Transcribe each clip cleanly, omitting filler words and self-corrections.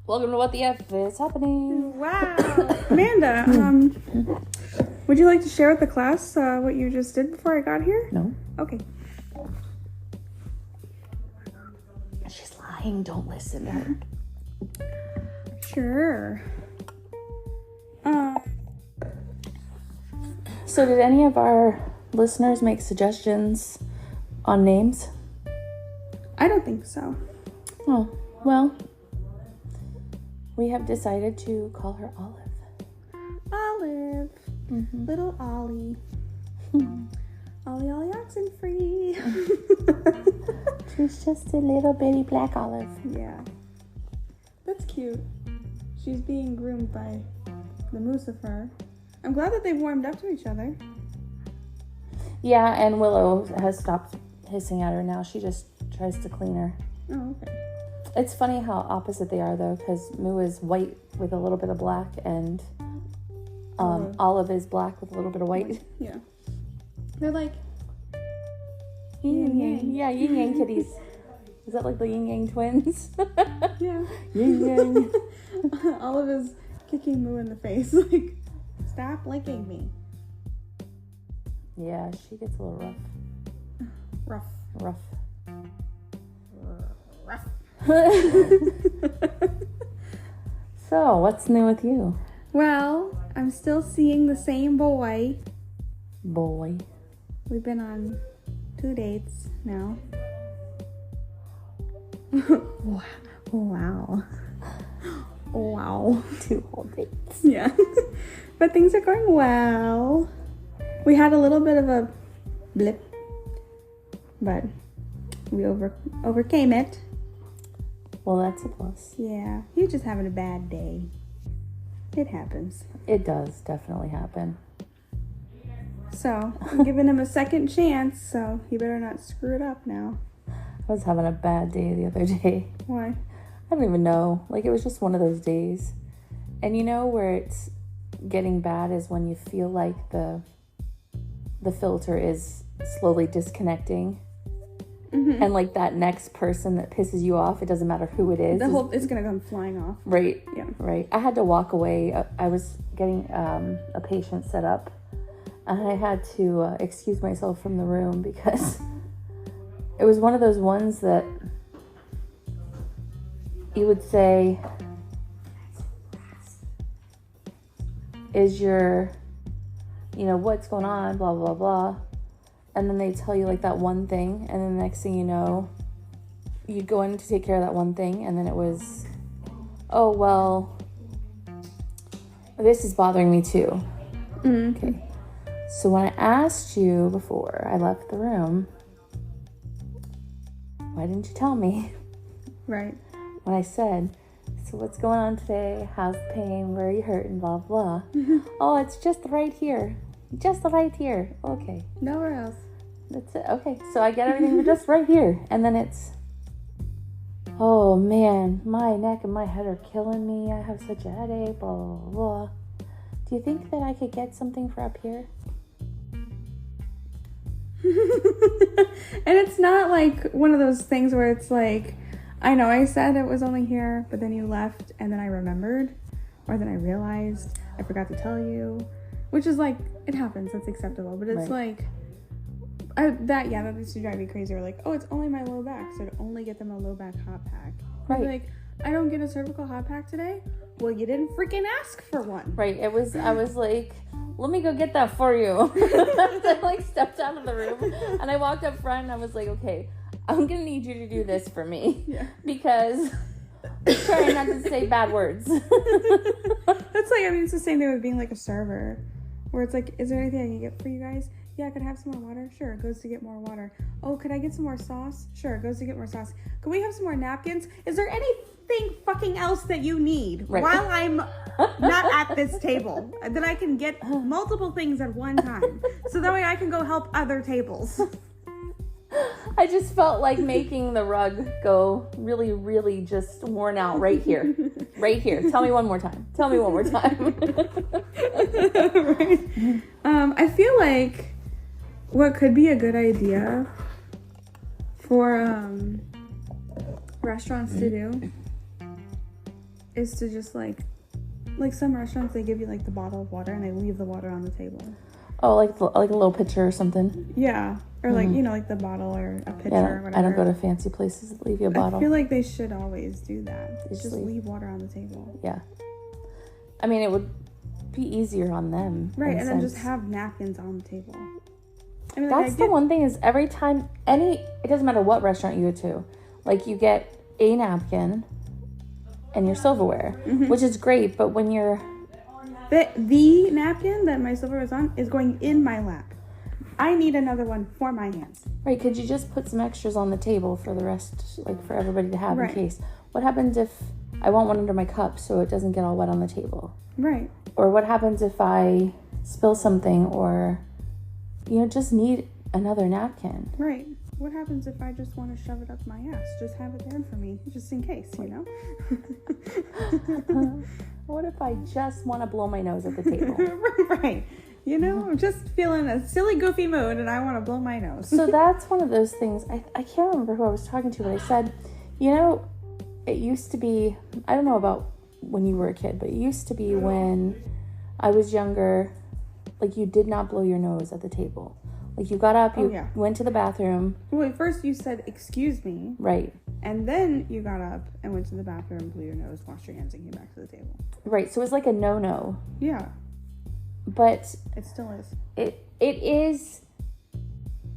Welcome to What the F is Happening. Wow. Amanda, would you like to share with the class what you just did before I got here? No. Okay. She's lying. Don't listen to her. Sure. So did any of our listeners make suggestions on names? I don't think so. Oh, well, we have decided to call her Olive. Olive. Mm-hmm. Little Ollie. Ollie, Ollie, oxen free. She's just a little bitty black olive. Yeah. That's cute. She's being groomed by the Mucifer. I'm glad that they've warmed up to each other. Yeah, and Willow has stopped hissing at her now. She just tries to clean her. Oh, okay. It's funny how opposite they are, though, because Moo is white with a little bit of black, and Olive is black with a little bit of white. Yeah. They're like yin yang. Yeah, yin yang kitties. Is that like the yin yang twins? Yeah. Yin yang. Olive is kicking Moo in the face. Like, stop licking me. Yeah, she gets a little rough. Rough. So, what's new with you? Well, I'm still seeing the same boy. Boy. We've been on 2 dates now. Wow. Wow. 2 whole dates. Yeah. But things are going well. We had a little bit of a blip, but we overcame it. Well, that's a plus. Yeah. He's just having a bad day. It happens. It does definitely happen. So, I'm giving him a second chance, so he better not screw it up now. I was having a bad day the other day. Why? I don't even know. Like, it was just one of those days. And you know where it's getting bad is when you feel like the filter is slowly disconnecting. Mm-hmm. And like that next person that pisses you off, it doesn't matter who it is. It's going to come flying off. Right. Yeah. Right. I had to walk away. I was getting a patient set up. And I had to excuse myself from the room because it was one of those ones that you would say is your, what's going on, blah, blah, blah. And then they tell you like that one thing. And then the next thing you know, you'd go in to take care of that one thing. And then it was, oh, well, this is bothering me too. Mm-hmm. Okay. So when I asked you before I left the room, why didn't you tell me? Right. When I said, so what's going on today? How's the pain? Where are you hurting? Blah, blah. Oh, it's just right here. Just right here. Okay. Nowhere else. That's it. Okay. So I get everything just right here. And then it's, oh man, my neck and my head are killing me. I have such a headache. Blah, blah, blah. Do you think that I could get something for up here? And it's not like one of those things where it's like, I know I said it was only here, but then you left and then I remembered, or then I realized I forgot to tell you, which is like, it happens, that's acceptable, but it's right. Like, that used to drive me crazy. Or like, oh, it's only my low back, so I'd only get them a low back hot pack. Right. Like, I don't get a cervical hot pack today? Well, you didn't freaking ask for one. Right. I was like, let me go get that for you. I like stepped out of the room and I walked up front and I was like, okay, I'm going to need you to do this for me. Yeah. Because I'm trying not to say bad words. That's like, I mean, it's the same thing with being like a server, where it's like, is there anything I can get for you guys? Yeah, could I have some more water? Sure, it goes to get more water. Oh, could I get some more sauce? Sure, it goes to get more sauce. Could we have some more napkins? Is there anything fucking else that you need while I'm not at this table that I can get multiple things at one time, so that way I can go help other tables? I just felt like making the rug go really, really just worn out right here. Right here. Tell me one more time. Right. I feel like what could be a good idea for restaurants to do is to just like some restaurants, they give you like the bottle of water and they leave the water on the table. Oh, like a little pitcher or something. Yeah, or like like the bottle or a pitcher or whatever. I don't go to fancy places that leave you a bottle. I feel like they should always do that. Just leave. leave water on the table. Yeah. I mean, it would be easier on them. Right, and then just have napkins on the table. I mean, that's the one thing is every time it doesn't matter what restaurant you go to, like you get a napkin and your silverware, which is great, but when you're the napkin that my silverware is on is going in my lap. I need another one for my hands. Right, could you just put some extras on the table for the rest, like for everybody to have in case? What happens if I want one under my cup so it doesn't get all wet on the table? Right. Or what happens if I spill something or, just need another napkin? Right. What happens if I just want to shove it up my ass? Just have it there for me, just in case, What if I just want to blow my nose at the table? Right. I'm just feeling a silly, goofy mood and I want to blow my nose. So that's one of those things. I can't remember who I was talking to, but I said, it used to be, I don't know about when you were a kid, but it used to be when I was younger, like you did not blow your nose at the table. Like you got up, you went to the bathroom. Well, first you said, excuse me. Right. And then you got up and went to the bathroom, blew your nose, washed your hands, and came back to the table. Right. So it's like a no-no. Yeah. But it still is. It is,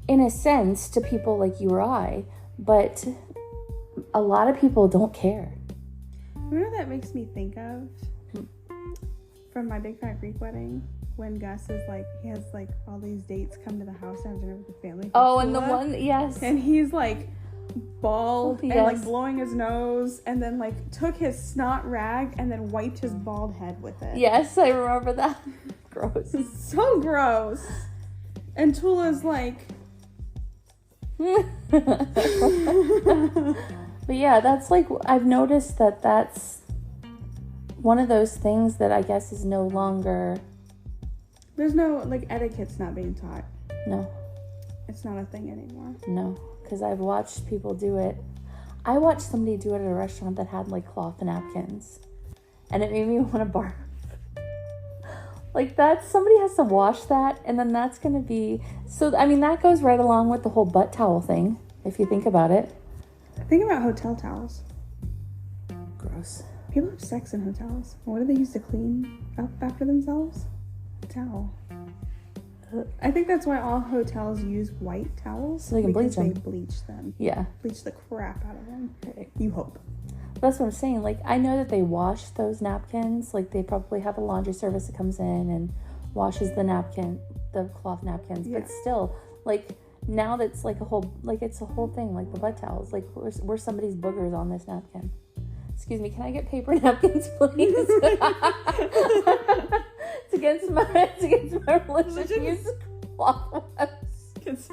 in a sense, to people like you or I, but a lot of people don't care. You know what that makes me think of? From my Big Fat Greek wedding, when Gus is like, he has like all these dates come to the house and have dinner with the family. Oh, and the one, yes. And he's like bald and like blowing his nose and then like took his snot rag and then wiped his bald head with it. Yes, I remember that. Gross. So gross. And Tula's like... But yeah, that's like, I've noticed that's one of those things that I guess is no longer... There's no, like, etiquette's not being taught. No. It's not a thing anymore. No, because I've watched people do it. I watched somebody do it at a restaurant that had, like, cloth napkins. And it made me want to barf. Like, somebody has to wash that, and then that's going to be... So, I mean, that goes right along with the whole butt towel thing, if you think about it. Think about hotel towels. Gross. People have sex in hotels. What do they use to clean up after themselves? A towel. I think that's why all hotels use white towels. So they can bleach them. They bleach them. Yeah. Bleach the crap out of them. Right. You hope. That's what I'm saying. Like, I know that they wash those napkins. Like, they probably have a laundry service that comes in and washes the cloth napkins. Yeah. But still, like, now that's like it's a whole thing, like the butt towels. Like, where's somebody's boogers on this napkin? Excuse me, can I get paper napkins, please? It's against my religious use of cloth ones.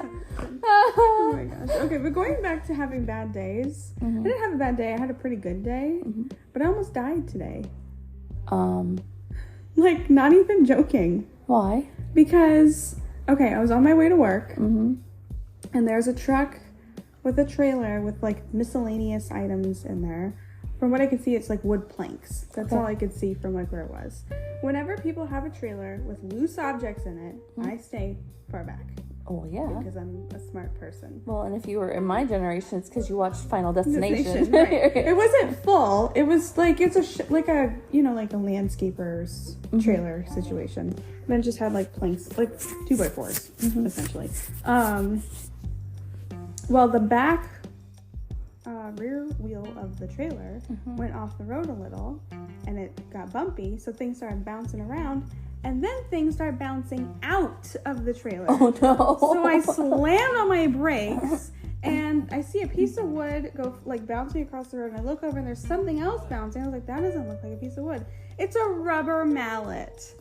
Oh my gosh. Okay, but going back to having bad days, I didn't have a bad day. I had a pretty good day, but I almost died today. Like, not even joking. Why? Because, okay, I was on my way to work, and there's a truck with a trailer with, like, miscellaneous items in there. From what I could see, it's, like, wood planks. That's all I could see from, like, where it was. Whenever people have a trailer with loose objects in it, I stay far back. Oh, yeah. Because I'm a smart person. Well, and if you were in my generation, it's because you watched Final Destination. Right. It wasn't full. It was like, it's like a landscaper's trailer situation. And then it just had like planks, like 2x4s, essentially. Well, the back rear wheel of the trailer went off the road a little and it got bumpy. So things started bouncing around. And then things start bouncing out of the trailer. Oh, no. So I slammed on my brakes, and I see a piece of wood go, like, bouncing across the road, and I look over, and there's something else bouncing. I was like, that doesn't look like a piece of wood. It's a rubber mallet.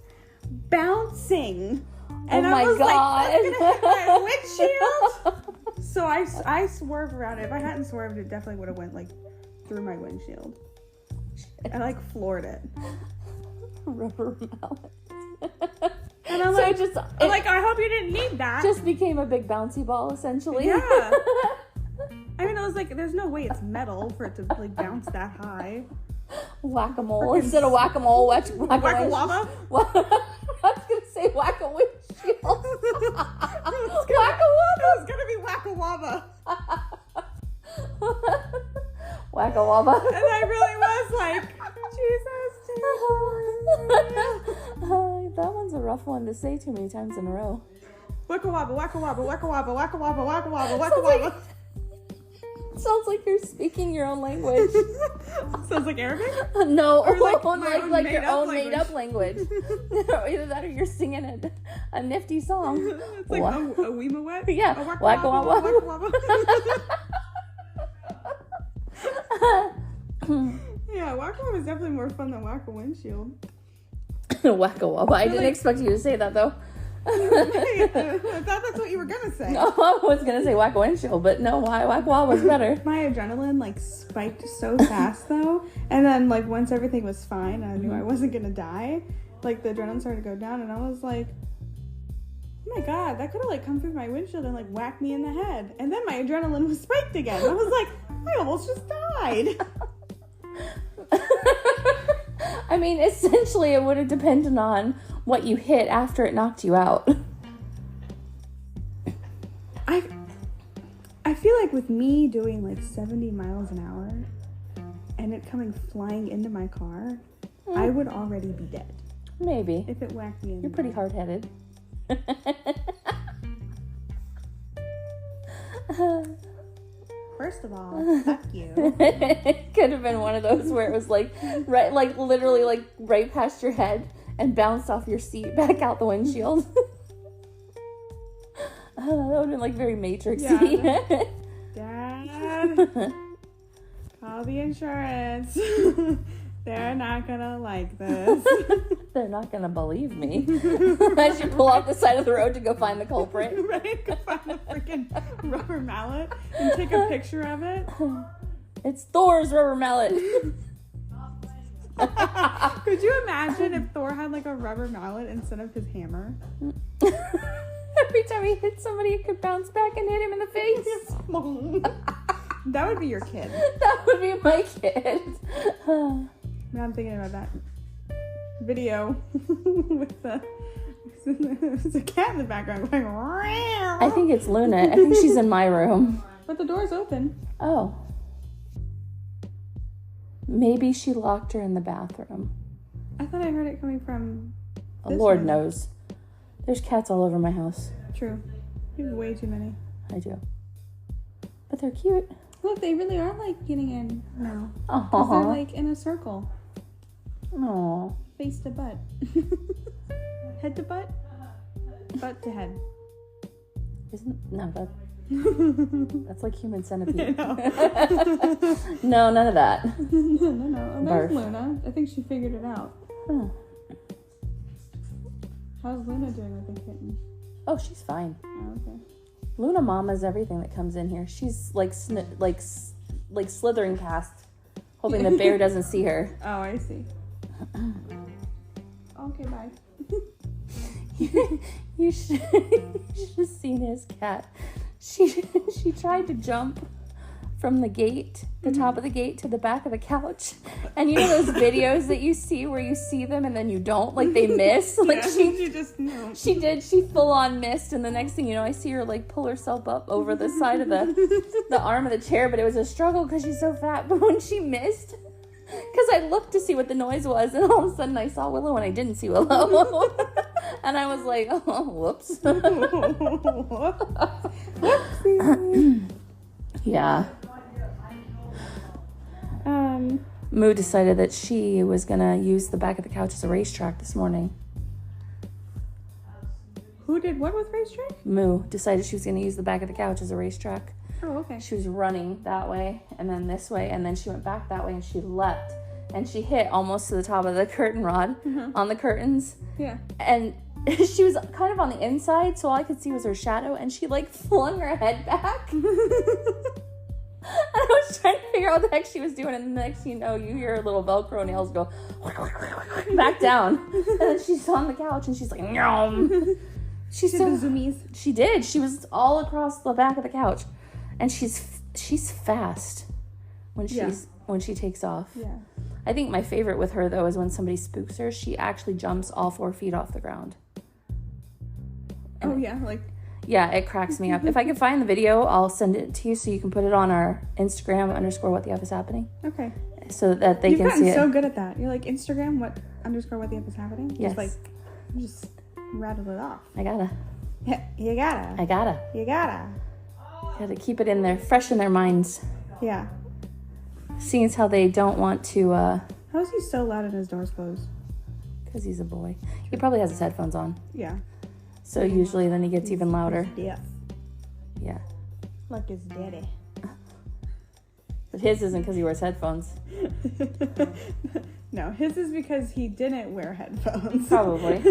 Bouncing. And I was like, that's going to hit my windshield. So I swerved around it. If I hadn't swerved, it definitely would have went, like, through my windshield. I, like, floored it. Rubber mallet. And I'm like, I hope you didn't need that. Just became a big bouncy ball, essentially. Yeah. I mean, I was like, there's no way it's metal for it to, like, bounce that high. Whack-a-mole instead of whack-a-mole. Whack-a-waba? I was gonna say whack-a-windshield. Whack-a-waba. It was gonna be whack-a-waba. Whack-a-waba. And I really was like, Jesus. That one's a rough one to say too many times in a row. Whack-a-waba, whack-a-waba, whack-a-waba, whack-a-waba, whack-a-waba, whack-a-waba. Sounds like you're speaking your own language. Sounds like Arabic? No, Or like like my own your made-up own language. made-up language. Either that or you're singing a nifty song. It's like a weema wet? Yeah, A whack-a-waba. whack-a-waba. Yeah, whack-a-waba is definitely more fun than whack-a-windshield. Whack-a-waba. I didn't expect you to say that though. I thought that's what you were gonna say. No, I was gonna say whack-a-windshield, but no, whack-a-waba was better. My adrenaline like spiked so fast though, and then like once everything was fine and I knew I wasn't gonna die, like the adrenaline started to go down and I was like, oh my god, that could have like come through my windshield and like whacked me in the head. And then my adrenaline was spiked again. I was like, I almost just died. I mean, essentially it would have depended on what you hit after it knocked you out. I feel like with me doing like 70 miles an hour and it coming flying into my car, I would already be dead. Maybe. If it whacked me in You're the pretty head. hard-headed. First of all, fuck you. It could have been one of those where it was like right, like literally like right past your head and bounced off your seat back out the windshield. That would have been like very Matrixy. Dad, call the insurance. They're not gonna like this. They're not gonna believe me. I should pull off the side of the road to go find the culprit. Right? Go find the freaking rubber mallet and take a picture of it. It's Thor's rubber mallet. Could you imagine if Thor had like a rubber mallet instead of his hammer? Every time he hit somebody, it could bounce back and hit him in the face. That would be your kid. That would be my kid. Now I'm thinking about that video with there's a cat in the background going. I think it's Luna. I think she's in my room. But the door's open. Oh. Maybe she locked her in the bathroom. I thought I heard it coming from. Oh, this Lord room. knows. There's cats all over my house. True. You have way too many. I do. But they're cute. Look, they really are like getting in now. 'Cause Aww. they're like in a circle. Aww. Face to butt. Head to butt? Butt to head. No, that's like human centipede. No. No, none of that. No. Oh, there's Barf. Luna. I think she figured it out. Oh, How's Luna doing with the kitten? oh she's fine. Oh, okay. Luna mama's everything that comes in here. She's like slithering past, hoping the bear doesn't see her. Oh, I see. Okay, bye. You should have seen his cat. She tried to jump from the gate, the top of the gate, to the back of the couch. And you know those videos that you see where you see them and then you don't, like they miss? Like Yeah, she just knew. she did. She full on missed, and the next thing you know, I see her like pull herself up over the side of the arm of the chair. But it was a struggle because she's so fat. But when she missed, because I looked to see what the noise was, and all of a sudden I saw Willow, and I didn't see Willow, and I was like, oh, whoops. Yeah. Moo decided that she was gonna use the back of the couch as a racetrack this morning. Who did what with racetrack? Moo decided she was gonna use the back of the couch as a racetrack. Oh, okay. She was running that way and then this way, and then she went back that way and she leapt and she hit almost to the top of the curtain rod on the curtains. Yeah. And she was kind of on the inside, so all I could see was her shadow, and she like flung her head back. And I was trying to figure out what the heck she was doing, and the next thing you know, you hear her little Velcro nails go back down. And then she's on the couch and she's like, Nyom. She's Did so, the zoomies. she did. She was all across the back of the couch. And she's fast. when she takes off. Yeah. I think my favorite with her, though, is when somebody spooks her, she actually jumps all 4 feet off the ground. And like... Yeah, it cracks me up. If I can find the video, I'll send it to you so you can put it on our Instagram _what the F is happening. Okay. So that they can see it. You've gotten so good at that. You're like, Instagram, what the F is happening? Yes. Just rattle it off. I gotta. Yeah, you gotta. I gotta. You gotta. Gotta keep it in there, fresh in their minds. Yeah. Seeing as how they don't want to, How is he so loud and his door's closed? Because he's a boy. He probably has his headphones on. Yeah. So usually then he gets even louder. He's deaf. Yeah. Like his daddy. But his isn't because he wears headphones. No, his is because he didn't wear headphones. Probably.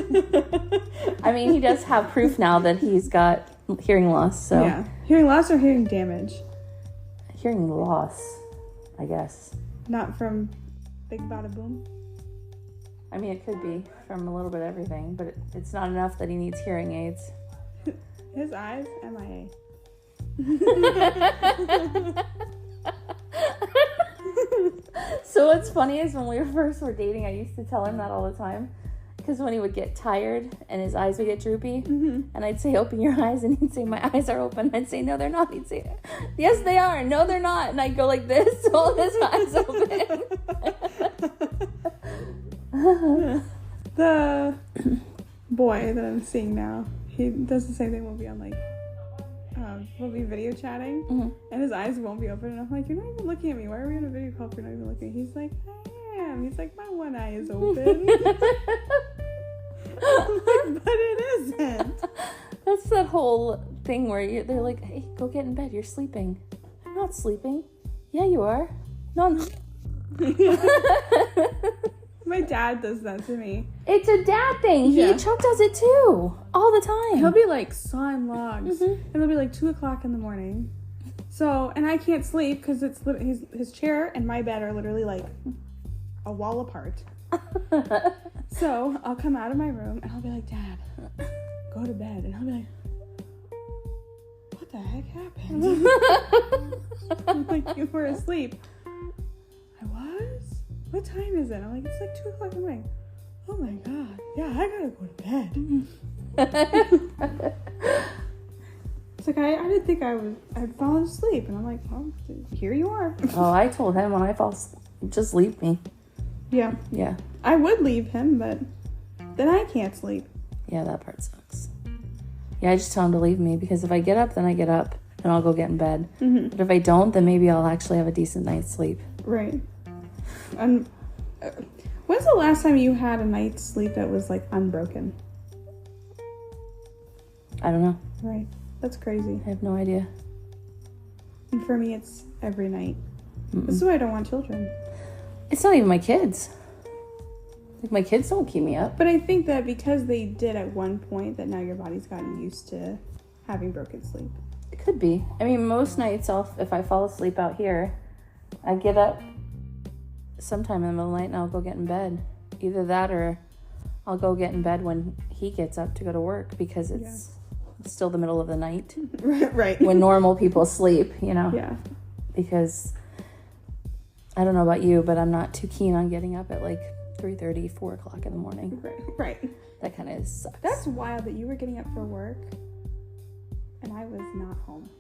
I mean, he does have proof now that he's got hearing loss, so. Yeah. Hearing loss or hearing damage? Hearing loss, I guess. Not from Big Bada Boom? I mean, it could be from a little bit of everything, but it's not enough that he needs hearing aids. His eyes, MIA. So what's funny is when we first were dating, I used to tell him that all the time. Because when he would get tired and his eyes would get droopy, and I'd say, open your eyes, and he'd say, my eyes are open. I'd say, no, they're not. He'd say, yes, they are. No, they're not. And I'd go like this, hold his eyes open. The boy that I'm seeing now, he does the same thing. We'll be on we'll be video chatting, and his eyes won't be open. And I'm like, you're not even looking at me. Why are we on a video call if you're not even looking? He's like, I am. He's like, my one eye is open. I'm like, but it isn't. That's that whole thing where they're like, hey, go get in bed. You're sleeping. I'm not sleeping. Yeah, you are. No, I'm not. My dad does that to me. It's a dad thing. Yeah. Chuck does it too. All the time. He'll be like sawing logs. And it'll be like 2:00 in the morning. So, and I can't sleep because it's his chair and my bed are literally like a wall apart. So I'll come out of my room and I'll be like, Dad, go to bed. And I'll be like, what the heck happened? I'm like, you were asleep. I was? What time is it? I'm like, it's like 2:00 in the morning. Oh my God. Yeah, I gotta go to bed. It's like, I didn't think I'd fallen asleep. And I'm like, well, here you are. Oh, I told him when I fall asleep, just leave me. Yeah. Yeah. I would leave him, but then I can't sleep. Yeah, that part sucks. Yeah, I just tell him to leave me because if I get up, then I get up and I'll go get in bed. But if I don't, then maybe I'll actually have a decent night's sleep. Right. When's the last time you had a night's sleep that was like unbroken? I don't know. Right. That's crazy. I have no idea. And for me, it's every night. This is why I don't want children. It's not even my kids. Like, my kids don't keep me up. But I think that because they did at one point, that now your body's gotten used to having broken sleep. It could be. I mean, most nights if I fall asleep out here, I get up sometime in the middle of the night and I'll go get in bed. Either that or I'll go get in bed when he gets up to go to work because it's still the middle of the night. Right. When normal people sleep, you know. Yeah. Because I don't know about you, but I'm not too keen on getting up at like 3:30, 4:00 in the morning. Right. That kind of sucks. That's wild that you were getting up for work and I was not home.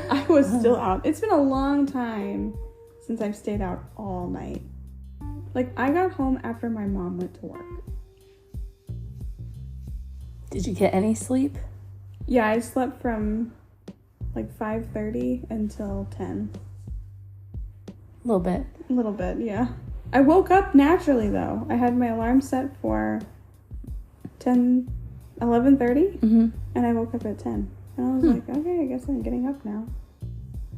I was still out. It's been a long time since I've stayed out all night. Like, I got home after my mom went to work. Did you get any sleep? Yeah, I slept from like 5:30 until 10. A little bit. A little bit, yeah. I woke up naturally, though. I had my alarm set for 11:30, and I woke up at 10. And I was like, okay, I guess I'm getting up now.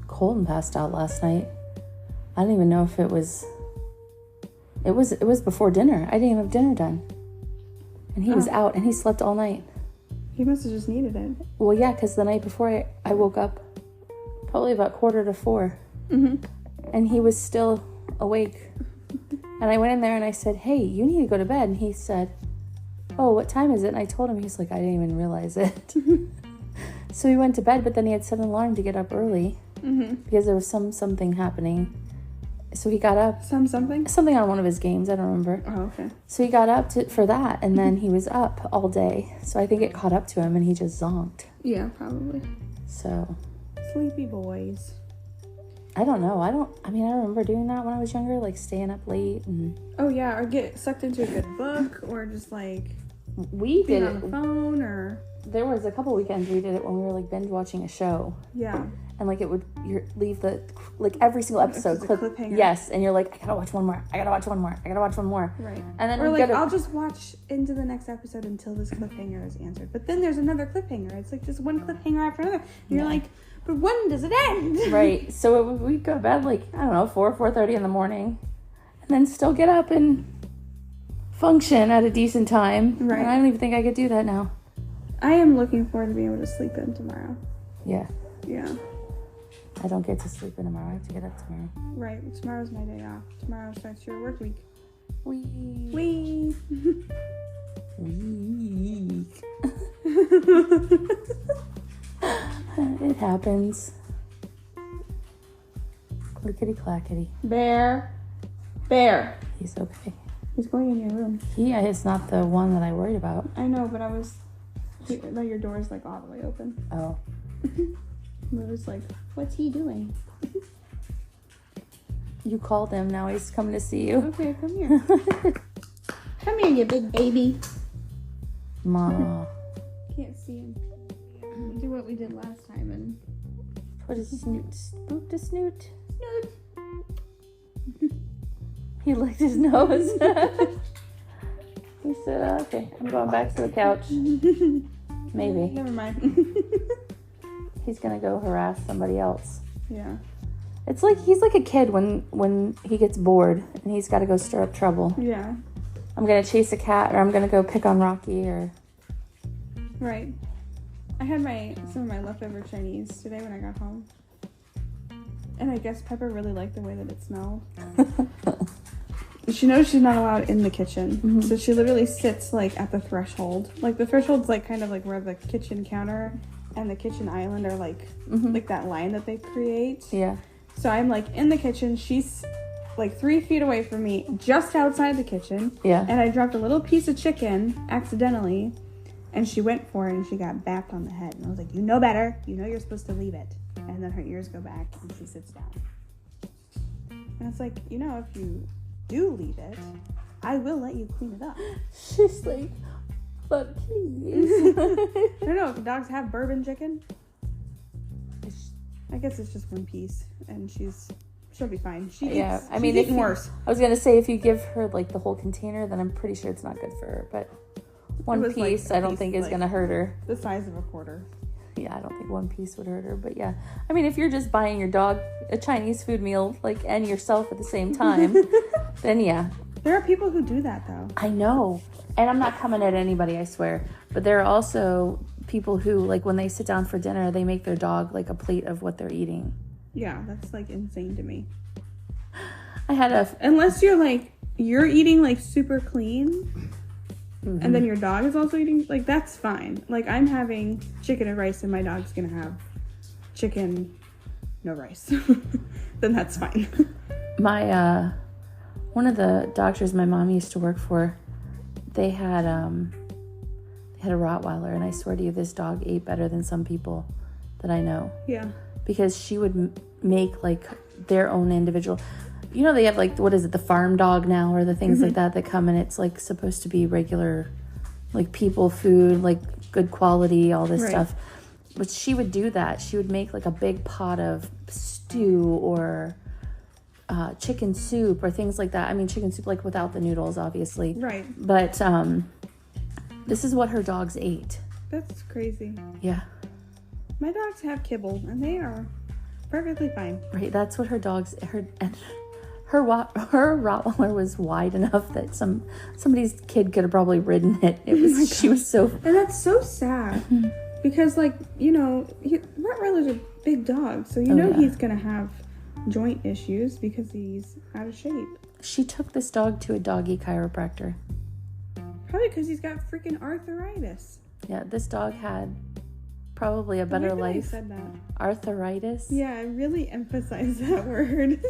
Colton passed out last night. I don't even know if it was before dinner. I didn't even have dinner done. And he was out, and he slept all night. He must have just needed it. Well, yeah, because the night before I woke up probably about 3:45. And he was still awake. And I went in there and I said, hey, you need to go to bed. And he said, oh, what time is it? And I told him. He's like, I didn't even realize it. So he went to bed, but then he had set an alarm to get up early. because there was something happening. So he got up. Something on one of his games. I don't remember. Oh, okay. So he got up for that, and then he was up all day. So I think it caught up to him, and he just zonked. Yeah, probably. So. Sleepy boys. I don't know. I remember doing that when I was younger, like staying up late and. Oh yeah, or get sucked into a good book, or just like. We did it on the phone, or. There was a couple weekends we did it when we were like binge watching a show. Yeah. And like leave the every single episode cliffhanger. Yes, and you're like, I gotta watch one more. I gotta watch one more. I gotta watch one more. Right. And then or like I'll just watch into the next episode until this cliffhanger is answered. But then there's another cliffhanger. It's like just one cliffhanger after another. And you're like, but when does it end? Right. So we'd go to bed like, I don't know, 4:30 in the morning, and then still get up and function at a decent time. Right. And I don't even think I could do that now. I am looking forward to being able to sleep in tomorrow. Yeah. Yeah. I don't get to sleep in tomorrow. I have to get up tomorrow. Right. Tomorrow's my day off. Tomorrow starts your work week. Week. It happens. Clickety clackety. Bear. He's okay. He's going in your room. He is not the one that I worried about. I know, but your door's like all the way open. Oh. I was like, what's he doing? You called him. Now he's coming to see you. Okay, come here. Come here, you big baby. Ma. Can't see him. We'll do what we did last time and put his spook to snoot. Snoot. He licked his nose. He said, okay, I'm going back to the couch. Maybe. Never mind. He's gonna go harass somebody else. Yeah. It's like he's like a kid when he gets bored and he's got to go stir up trouble. Yeah. I'm gonna chase a cat, or I'm gonna go pick on Rocky, or. Right. I had some of my leftover Chinese today when I got home, and I guess Pepper really liked the way that it smelled. She knows she's not allowed in the kitchen, so she literally sits like at the threshold. Like the threshold's like kind of like where the kitchen counter and the kitchen island are like like that line that they create. Yeah. So I'm like in the kitchen. She's like 3 feet away from me, just outside the kitchen. Yeah. And I dropped a little piece of chicken accidentally, and she went for it and she got bapped on the head. And I was like, you know better. You know you're supposed to leave it. And then her ears go back and she sits down. And it's like, you know, if you do leave it, I will let you clean it up. She's like, but please. I don't know if dogs have bourbon chicken. I guess it's just one piece, and she'll be fine. She's eating worse. I was gonna say if you give her like the whole container, then I'm pretty sure it's not good for her. But one piece, I don't think is gonna hurt her. The size of a quarter. Yeah, I don't think one piece would hurt her. But yeah, I mean, if you're just buying your dog a Chinese food meal, like, and yourself at the same time, then yeah. There are people who do that though. I know, and I'm not coming at anybody, I swear. But there are also people who, like, when they sit down for dinner, they make their dog like a plate of what they're eating. Yeah, that's like insane to me. I had unless you're eating like super clean, and then your dog is also eating, like, that's fine. Like, I'm having chicken and rice and my dog's gonna have chicken, no rice. Then that's fine. My one of the doctors my mom used to work for, they had a Rottweiler, and I swear to you, this dog ate better than some people that I know. Yeah. Because she would make like their own individual. You know, they have like, what is it, the farm dog now, or the things like that come, and it's like supposed to be regular, like, people food, like good quality, all this stuff. But she would do that. She would make like a big pot of stew or chicken soup or things like that. I mean, chicken soup like without the noodles, obviously. Right. But this is what her dogs ate. That's crazy. Yeah. My dogs have kibble, and they are perfectly fine. Right. That's what her dogs. Her Rottweiler was wide enough that somebody's kid could have probably ridden it. It was she was so. And that's so sad because, like, you know, Rottweilers are big dogs, so he's gonna have joint issues because he's out of shape. She took this dog to a doggy chiropractor. Probably because he's got freaking arthritis. Yeah, this dog had Probably a better The way that I life. said that. Arthritis. Yeah, I really emphasize that word.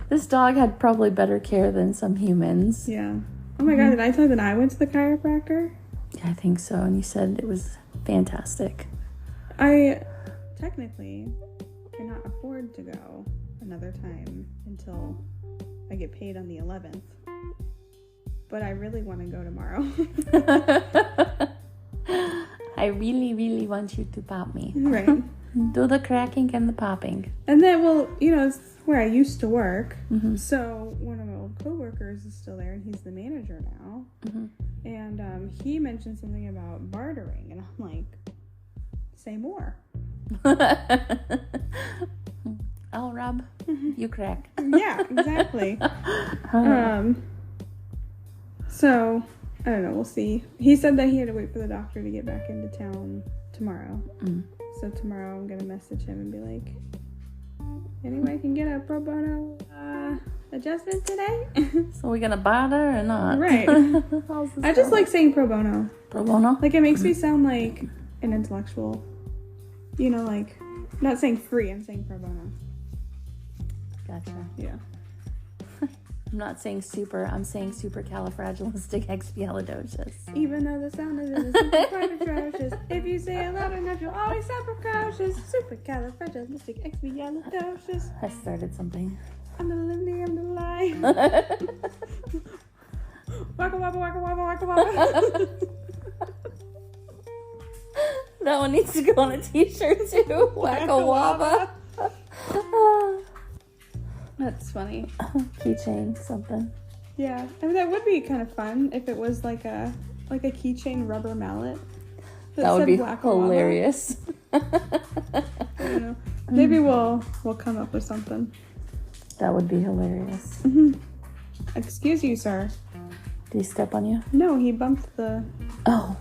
This dog had probably better care than some humans. Yeah. Oh my God, did I tell you that I went to the chiropractor? Yeah, I think so. And you said it was fantastic. I technically cannot afford to go another time until I get paid on the 11th. But I really want to go tomorrow. I really, really want you to pop me. Right. Do the cracking and the popping. And then, well, it's where I used to work. Mm-hmm. So one of my old coworkers is still there, and he's the manager now. Mm-hmm. And he mentioned something about bartering, and I'm like, say more. I'll rub, you crack. Yeah, exactly. So I don't know. We'll see. He said that he had to wait for the doctor to get back into town tomorrow. So tomorrow I'm gonna message him and be like, "Anyway, I can get a pro bono adjustment today." So we're gonna barter or not? Right. I just like saying pro bono. Pro bono. Like, it makes me sound like an intellectual. Like, not saying free. I'm saying pro bono. Gotcha. Yeah. I'm not saying super. I'm saying supercalifragilisticexpialidocious. Even though the sound is super quite atrocious, if you say it loud enough, you'll always sound precocious. Supercalifragilisticexpialidocious. I started something. I'm the living, I'm the lie. Waka waka waka waka waka waka. That one needs to go on a t-shirt too. Wacka Wahba. That's funny. Keychain, something. Yeah, I mean, that would be kind of fun if it was like a keychain rubber mallet. That would said be Wacka Wahba. hilarious. I don't know. Maybe we'll come up with something. That would be hilarious. Excuse you, sir. Did he step on you? No, he bumped the. Oh,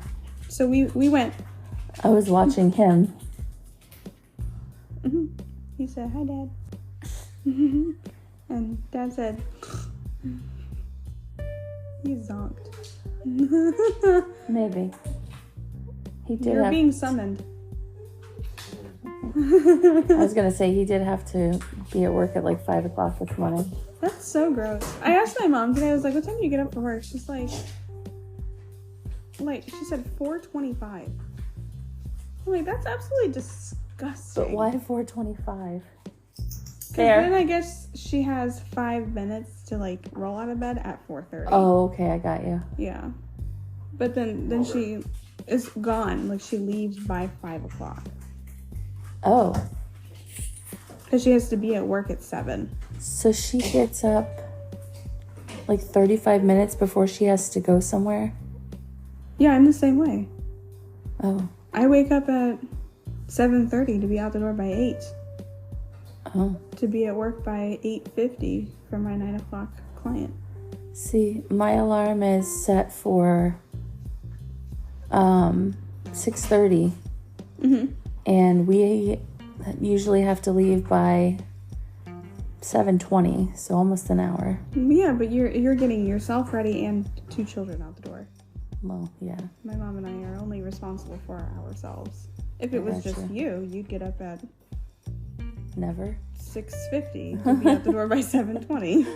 So we went. I was watching him. He said, "Hi, Dad." And Dad said, he zonked. Maybe. He did You're have... being summoned. I was going to say, he did have to be at work at like 5 o'clock this morning. That's so gross. I asked my mom today, I was like, what time do you get up for work? She's like she said 4:25. I'm like, that's absolutely disgusting. But why 4:25? Then I guess she has 5 minutes to like roll out of bed at 4:30. Oh, okay, I got you. Yeah. But then she is gone. Like, she leaves by 5 o'clock. Oh. Because she has to be at work at 7. So she gets up like 35 minutes before she has to go somewhere? Yeah, I'm the same way. Oh. I wake up at 7:30 to be out the door by 8. Oh. To be at work by 8:50 for my 9 o'clock client. See, my alarm is set for 6:30. And we usually have to leave by 7:20, so almost an hour. Yeah, but you're getting yourself ready and 2 children out the door. Well, yeah. My mom and I are only responsible for ourselves. If it was just you, you'd get up at Never. 6:50 to be out the door by 7:20.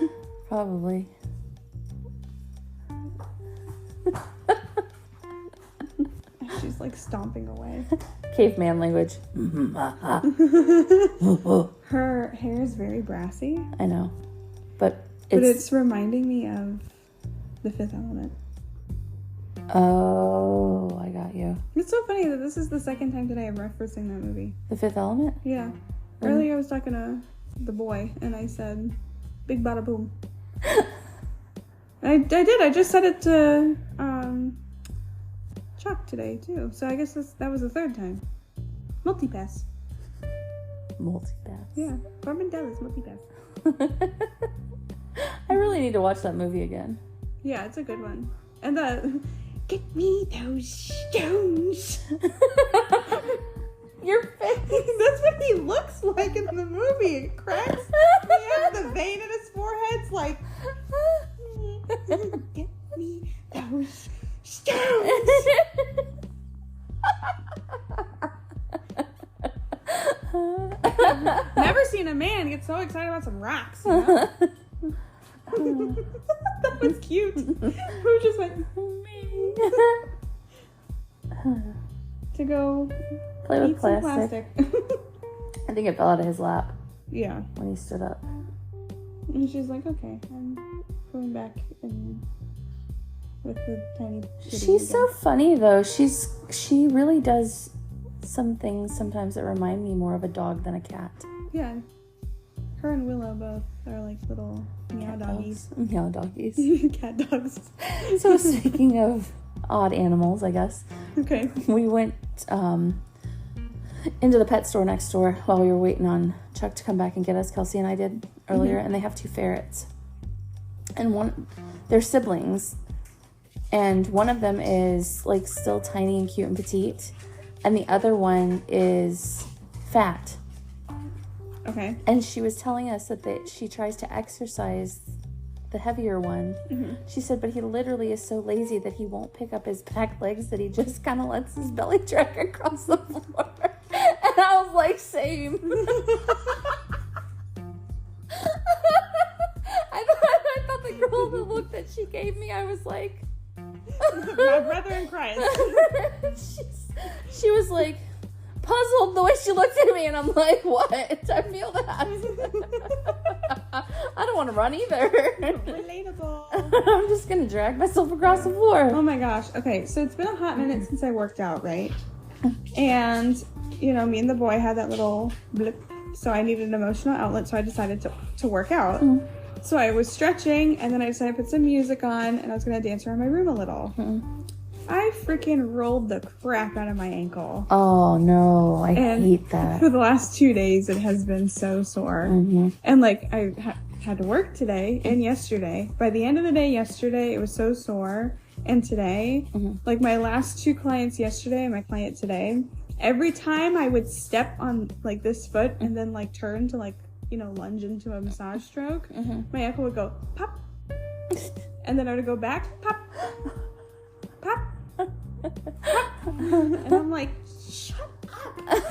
Probably. She's like stomping away. Caveman language. Her hair is very brassy. I know. But it's reminding me of The Fifth Element. Oh, I got you. It's so funny that this is the second time today I'm referencing that movie. The Fifth Element? Yeah. Earlier I was talking to the boy and I said, Big Bada Boom. I did. I just said it to Chuck today too. So I guess that was the third time. Multipass. Multipass. Yeah. Corbin Dallas, Multipass. I really need to watch that movie again. Yeah, it's a good one. And get me those stones. Your face. That's what he looks like in the movie. It cracks. He has the vein in his forehead's like, get me those stones. Never seen a man get so excited about some rocks, you know? That was cute. We just went, me. To go Play with eat some plastic. plastic. I think it fell out of his lap Yeah. when he stood up. And she's like, okay, I'm going back in with the tiny kitty She's so again. funny though. She really does some things sometimes that remind me more of a dog than a cat. Yeah. Her and Willow both are like little meow doggies. Meow doggies. Cat dogs. So speaking of odd animals, I guess, Okay. we went into the pet store next door while we were waiting on Chuck to come back and get us. Kelsey and I did earlier, and they have 2 ferrets. And they're siblings, and one of them is like still tiny and cute and petite, and the other one is fat. Okay. And she was telling us that she tries to exercise the heavier one. Mm-hmm. She said, but he literally is so lazy that he won't pick up his back legs, that he just kind of lets his belly drag across the floor. And I was like, same. I thought the girl, the look that she gave me, I was like, My brother in Christ. she was like puzzled the way she looked at me, and I'm like, what? I feel that. I don't want to run either. Relatable. I'm just gonna drag myself across the floor. Oh my gosh. Okay, so it's been a hot minute since I worked out, right? And, you know, me and the boy had that little blip. So I needed an emotional outlet, so I decided to work out. So I was stretching, and then I decided to put some music on, and I was going to dance around my room a little. I freaking rolled the crap out of my ankle. Oh no, I hate that. For the last 2 days, it has been so sore. And like, I had to work today and yesterday. By the end of the day yesterday, it was so sore. And today, like my last 2 clients yesterday and my client today, every time I would step on like this foot and then like turn to like, you know, lunge into a massage stroke, my ankle would go pop. And then I would go back, pop, pop, pop. And I'm like, shut up.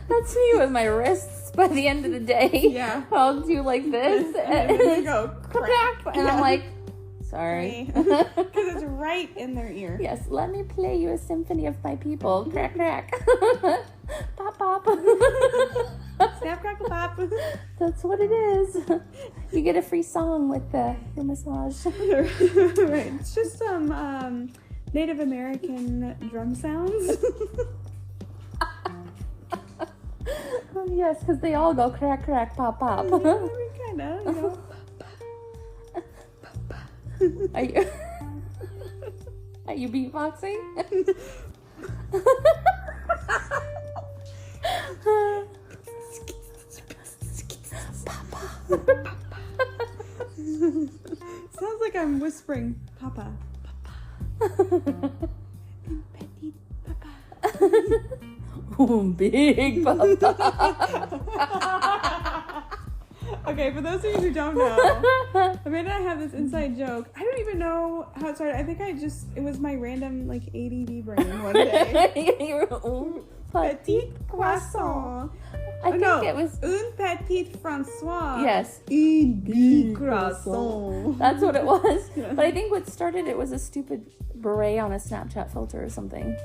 That's me with my wrists by the end of the day. Yeah. I'll do like this And then they go crack. And I'm like, sorry. Because it's right in their ear. Yes, let me play you a symphony of my people. Crack, crack. Pop, pop. Snap, crackle, pop. That's what it is. You get a free song with your massage. Right. It's just some Native American drum sounds. Yes, because they all go crack, crack, pop, pop. Kind of, you know. Are you beatboxing? Sounds like I'm whispering, Papa. Papa. Petit Papa. Big papa. Okay, for those of you who don't know, Amanda and I have this inside joke. I don't even know how it started. I think it was my random, like, ADD brain one day. Petit croissant. I think it was... Un petit François. Yes. Un big croissant. That's what it was. Yeah. But I think what started it was a stupid beret on a Snapchat filter or something.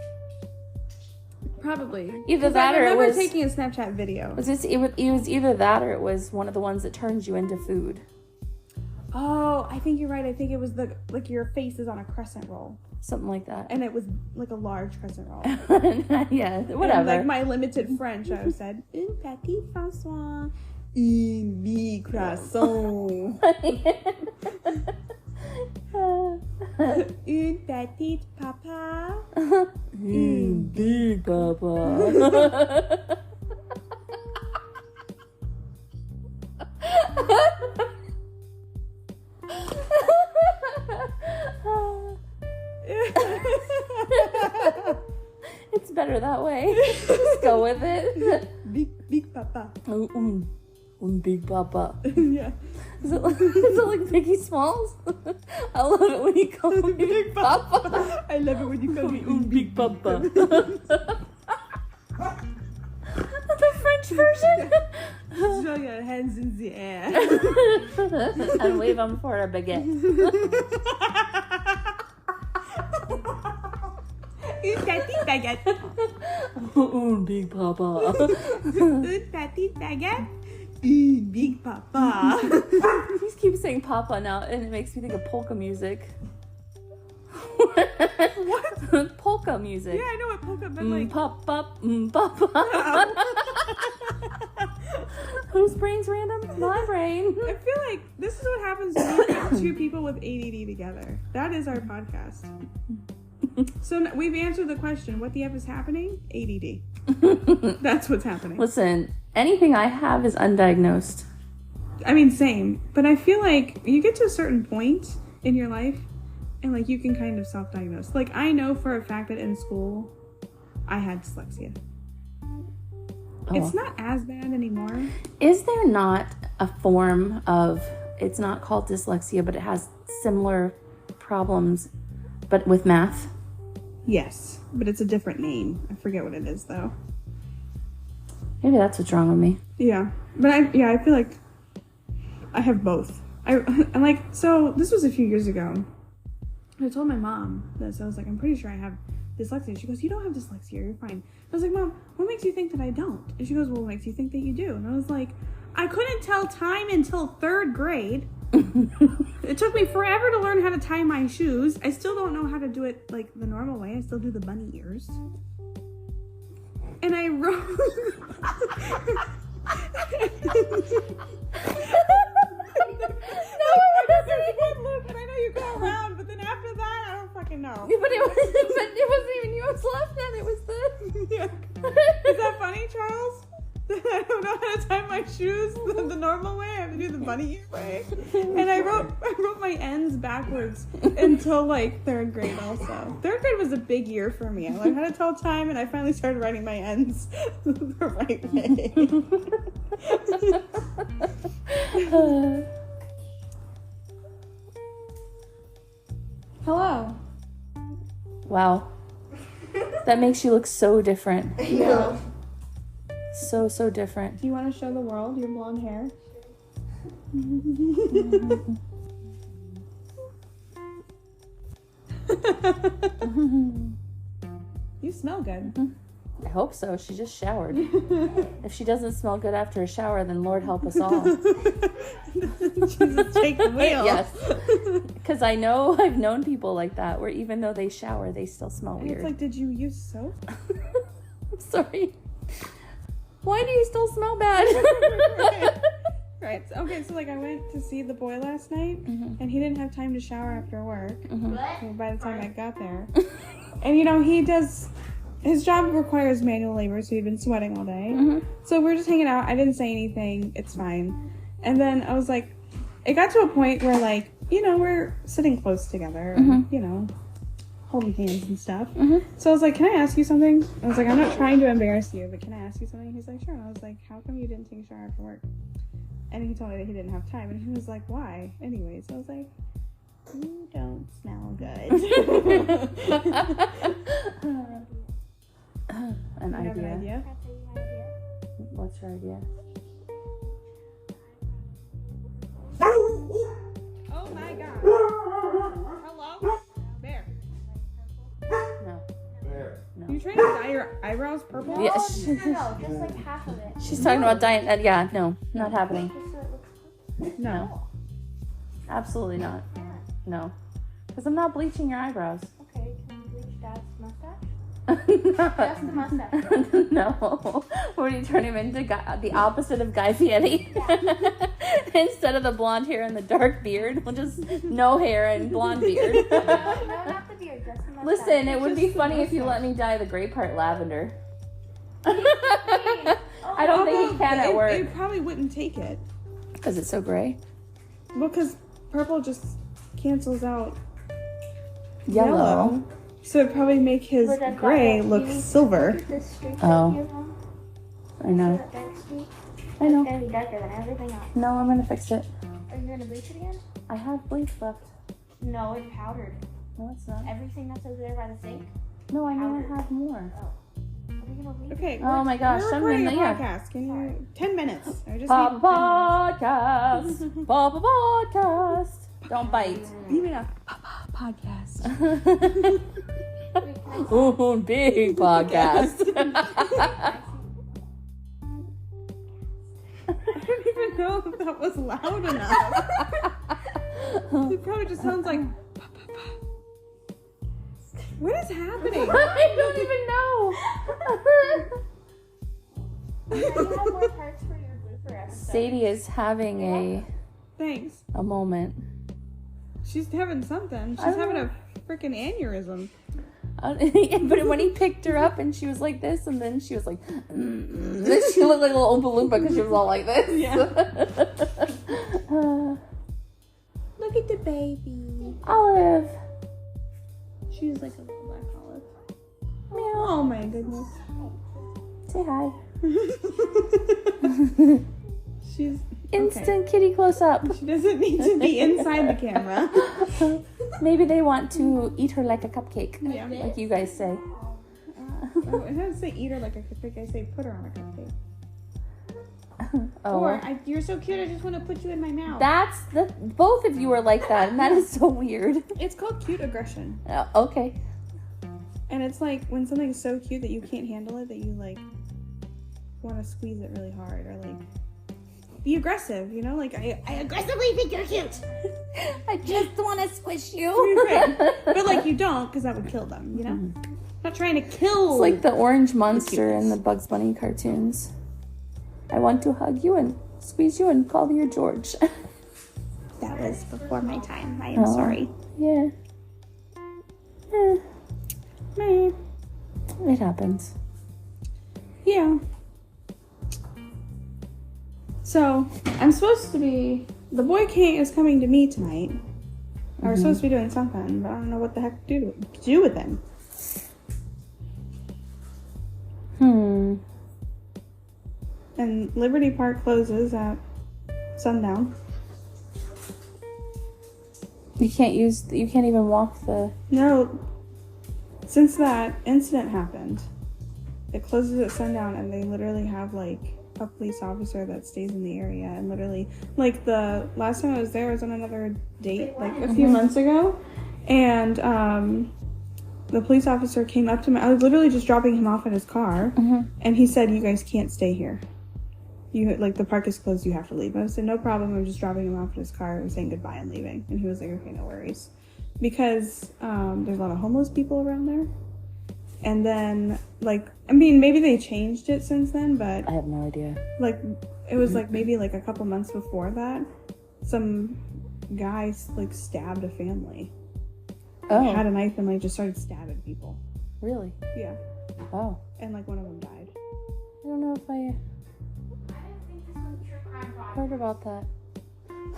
Probably. Either that or it was... taking a Snapchat video. It was either that or it was one of the ones that turns you into food. Oh, I think you're right. I think it was like your face is on a crescent roll. Something like that. And it was like a large crescent roll. Yeah, whatever. And like my limited French, I said, Un petit François, un big croissant. Un petit papa. Big papa. It's better that way. Just go with it. Big papa. Big papa. Yeah. Is it like Biggie Smalls? I love it when you call me Big Papa. I love it when you call me Big Papa. The French version. Show your hands in the air. And wave them for a baguette. Une petite baguette. Ooh, big papa. Une petite baguette. Une big papa. He just keeps saying papa now, and it makes me think of polka music. What? Polka music. Yeah, I know what polka, but like... Pop, pop, papa. Whose brain's random? My brain. I feel like this is what happens when you get two people with ADD together. That is our podcast. So we've answered the question, what the F is happening? ADD. That's what's happening. Listen, anything I have is undiagnosed. I mean, same. But I feel like you get to a certain point in your life and like you can kind of self-diagnose. Like I know for a fact that in school I had dyslexia. Oh. It's not as bad anymore. Is there not a form of, it's not called dyslexia, but it has similar problems, but with math? Yes, but it's a different name. I forget what it is though. Maybe that's what's wrong with me. Yeah, but I feel like I have both. I'm like, so this was a few years ago. I told my mom this. I was like, I'm pretty sure I have dyslexia. She goes, you don't have dyslexia. You're fine. I was like, Mom, what makes you think that I don't? And she goes, well, what makes you think that you do? And I was like, I couldn't tell time until 3rd grade. It took me forever to learn how to tie my shoes. I still don't know how to do it like the normal way. I still do the bunny ears. And I wrote... And I know you go around, but then after that, I don't fucking know. Yeah, but it wasn't even you was left then. It was the... Yeah. Is that funny, Charles? I don't know how to tie my shoes the normal way. I have to do the bunny ear way. And I wrote my ends backwards until like 3rd grade also. 3rd grade was a big year for me. I learned how to tell time and I finally started writing my ends the right way. Hello. Wow. That makes you look so different. Yeah. So different. Do you want to show the world your blonde hair? You smell good. I hope so. She just showered. If she doesn't smell good after a shower, then Lord help us all. Jesus, take the wheel. Yes. Because I've known people like that, where even though they shower, they still smell And weird. it's like, did you use soap? I'm sorry. Why do you still smell bad? Right. Okay, so like I went to see the boy last night, and he didn't have time to shower after work. What? By the time I got there. And you know, his job requires manual labor, so he'd been sweating all day. So we're just hanging out. I didn't say anything. It's fine. And then I was like, it got to a point where like, you know, we're sitting close together, and, you know, holding hands and stuff. So I was like, can I ask you something? I was like, I'm not trying to embarrass you, but can I ask you something? He's like, sure. And I was like, how come you didn't take a shower after work? And he told me that he didn't have time. And he was like, why? Anyways, I was like, you don't smell good. An You have an idea? What's your idea? Oh my god. Hello? Bear. No. You trying to dye your eyebrows purple? Yeah, No, just like half of it. she's talking about dying. Yeah, no, not happening. Just so it looks No. Absolutely not. No. Because I'm not bleaching your eyebrows. okay. Can you bleach Dad's mustache? Just Just the mustache. No. What do you turn him into? The opposite of Guy Fieri? Instead of the blonde hair and the dark beard, we'll just no hair and blonde beard. No, not the beard. Just the mustache. Listen, it would be Just the funny if you mustache. let me dye the gray part lavender. Oh, I don't think he can at work. It probably wouldn't take it. Because it's so gray. Because purple just cancels out Yellow. So it'd probably make his But then gray that- look you need to silver. look at this streak Oh. right here, Mom. I know. That dark streak. I know. It's gonna be darker than everything else. No, I'm gonna fix it. Are you gonna bleach it again? I have bleach left. No, it's powdered. No, it's not. Everything that's over there by the sink. No, I know I Powder. have more. Okay, we gonna leave? Okay. Oh my gosh, we're I'm recording in a there. podcast. Can you 10 minutes? I just Papa need 10 minutes. podcast. Papa podcast. Don't bite. You mean a podcast? Ooh, big podcast. I don't even know if that was loud enough. It probably just sounds like. What is happening? I don't even know. We have more parts for your blooper episode. Sadie is having Thanks. a moment. She's having something. She's I don't having know. a freaking aneurysm. But when he picked her up and she was like this, and then she was like, then she looked like a little Oompa Loompa because she was all like this. Yeah. Look at the baby. Olive. She's like a little black olive. Meow. Oh my goodness. Say hi. She's Instant kitty close up. She doesn't need to be inside the camera. Maybe they want to eat her like a cupcake. Yeah. Like you guys say. I don't say eat her like a cupcake. I say put her on a cupcake. Oh. Or you're so cute. I just want to put you in my mouth. That's both of you are like that, and that is so weird. It's called cute aggression, Okay. and it's like when something's so cute that you can't handle it, that you like want to squeeze it really hard, or like be aggressive. You know, like I aggressively think you're cute. I just want to squish you. But like you don't, because that would kill them. You know, not trying to kill. It's like the orange monster in the Bugs Bunny cartoons. I want to hug you and squeeze you and call you George. That was before my time. I am sorry. Yeah. It happens. Yeah. So I'm supposed to be. The boy king is coming to me tonight. We're supposed to be doing something, but I don't know what the heck to do with him. And Liberty Park closes at sundown. You can't even walk the. No, since that incident happened, it closes at sundown, and they literally have like a police officer that stays in the area, and literally, like the last time I was there, I was on another date like a few months ago, and the police officer came up to me. I was literally just dropping him off at his car, and he said, "You guys can't stay here. You like the park is closed. You have to leave." I said, "No problem. I'm just dropping him off at his car and saying goodbye and leaving." And he was like, "Okay, no worries," because there's a lot of homeless people around there. And then, like, I mean, maybe they changed it since then, but I have no idea. like, it was like maybe like a couple months before that, some guys like stabbed a family. Oh, Had a knife and like just started stabbing people. really? Yeah, Oh, and like one of them died. I don't know if I heard about that.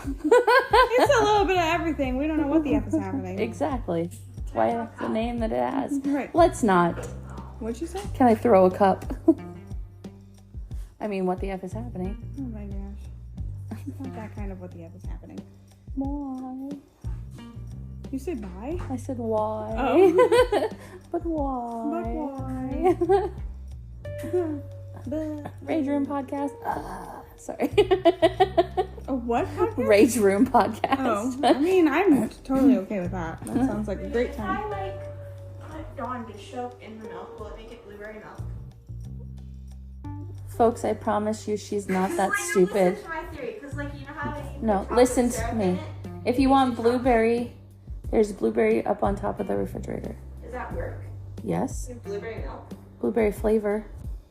It's a little bit of everything. We don't know what the F is happening. Exactly. That's why it's the name that it has. Right. Let's not. What'd you say? Can I throw a cup? I mean, what the F is happening? Oh my gosh. It's not that kind of what the F is happening. Why? You say bye? I said why. Oh. But why? But why? Rage Room Podcast. Sorry. A what podcast? Rage Room Podcast. Oh, I mean, I'm totally okay with that. That sounds like a great If time. I like put Dawn dish soap in the milk, will it make it blueberry milk? Folks, I promise you she's not that stupid. Listen to my theory, because like you know how they No, put chocolate listen to syrup me. in it? If you want blueberry, there's blueberry up on top of the refrigerator. Does that work? Yes. With blueberry milk? Blueberry flavor.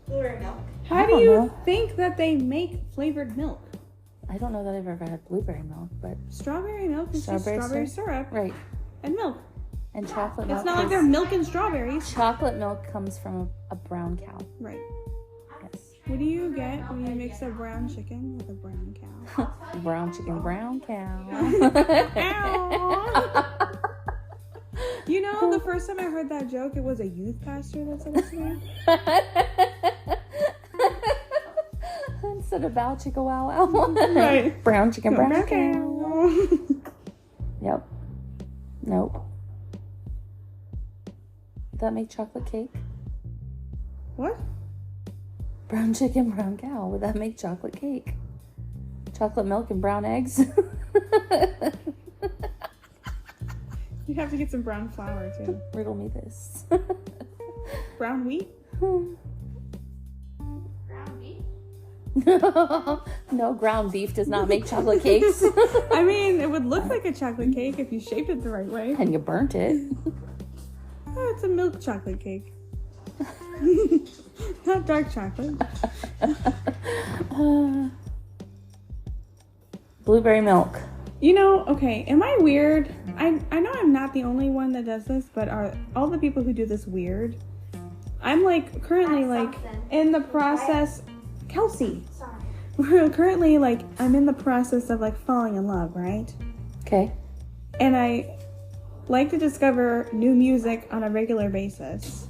Blueberry milk. How I do don't you know. think that they make flavored milk? I don't know that I've ever had blueberry milk, but Strawberry milk is just Strawberry strawberry syrup right. and milk. And chocolate milk. It's not like they're milking strawberries. Chocolate milk comes from a brown cow. Right. Yes. What do you get when you mix a brown chicken with a brown cow? Brown chicken, brown cow. Ow. You know, the first time I heard that joke, it was a youth pastor that said it to me. Instead of bow chicka wow wow. Right. Brown chicken, brown cow. cow. Yep. Nope. Does that make chocolate cake? What? Brown chicken, brown cow. Would that make chocolate cake? Chocolate milk and brown eggs? You have to get some brown flour too. Riddle me this. Brown wheat? Ground beef? No, ground beef does not make chocolate cakes. I mean, it would look like a chocolate cake if you shaped it the right way. And you burnt it. Oh, it's a milk chocolate cake. Not dark chocolate. Blueberry milk. You know, okay, am I weird? I know I'm not the only one that does this, but are all the people who do this weird? I'm like currently like in the process. Kelsey. Sorry. We're currently like I'm in the process of like falling in love, right? Okay. And I like to discover new music on a regular basis.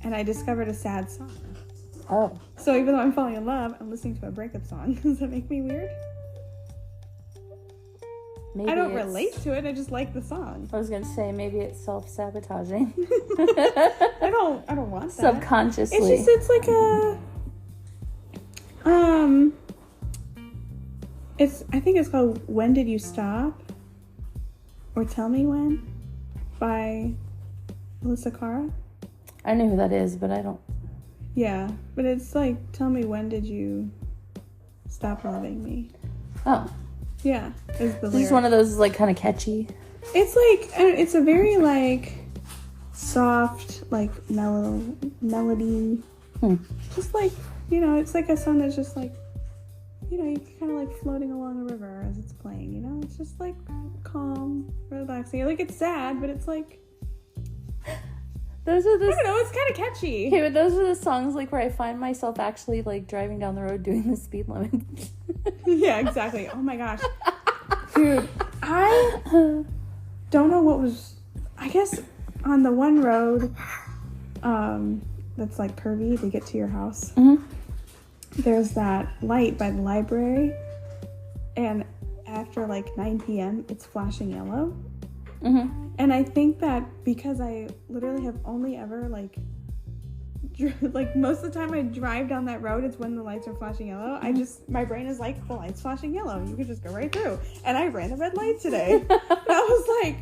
And I discovered a sad song. Oh. So even though I'm falling in love, I'm listening to a breakup song. Does that make me weird? Maybe I don't it's- relate to it. I just like the song. I was gonna say maybe it's self-sabotaging. I don't want that. Subconsciously. It's like a I think it's called When Did You Stop? Or Tell Me When by Melissa Cara. I know who that is, but I don't. Yeah, but it's like Tell Me When Did You Stop Loving Me? Oh. Yeah, is the This is lyric. one of those like kind of catchy. It's like it's a very like soft like melody. Just like, you know, it's like a song that's just like, you know, you're kind of like floating along a river as it's playing, you know? It's just like calm, relaxing. Like it's sad, but it's like, Those are I the. don't know, it's kind of catchy. Okay, but those are the songs like where I find myself actually like driving down the road doing the speed limit. Yeah, exactly. Oh my gosh. Dude, I don't know what was, I guess on the one road that's like curvy to get to your house, there's that light by the library, and after like 9 p.m. it's flashing yellow. And I think that because I literally have only ever like most of the time I drive down that road, it's when the lights are flashing yellow. My brain is like, the light's flashing yellow, you could just go right through. And I ran a red light today. And I was like,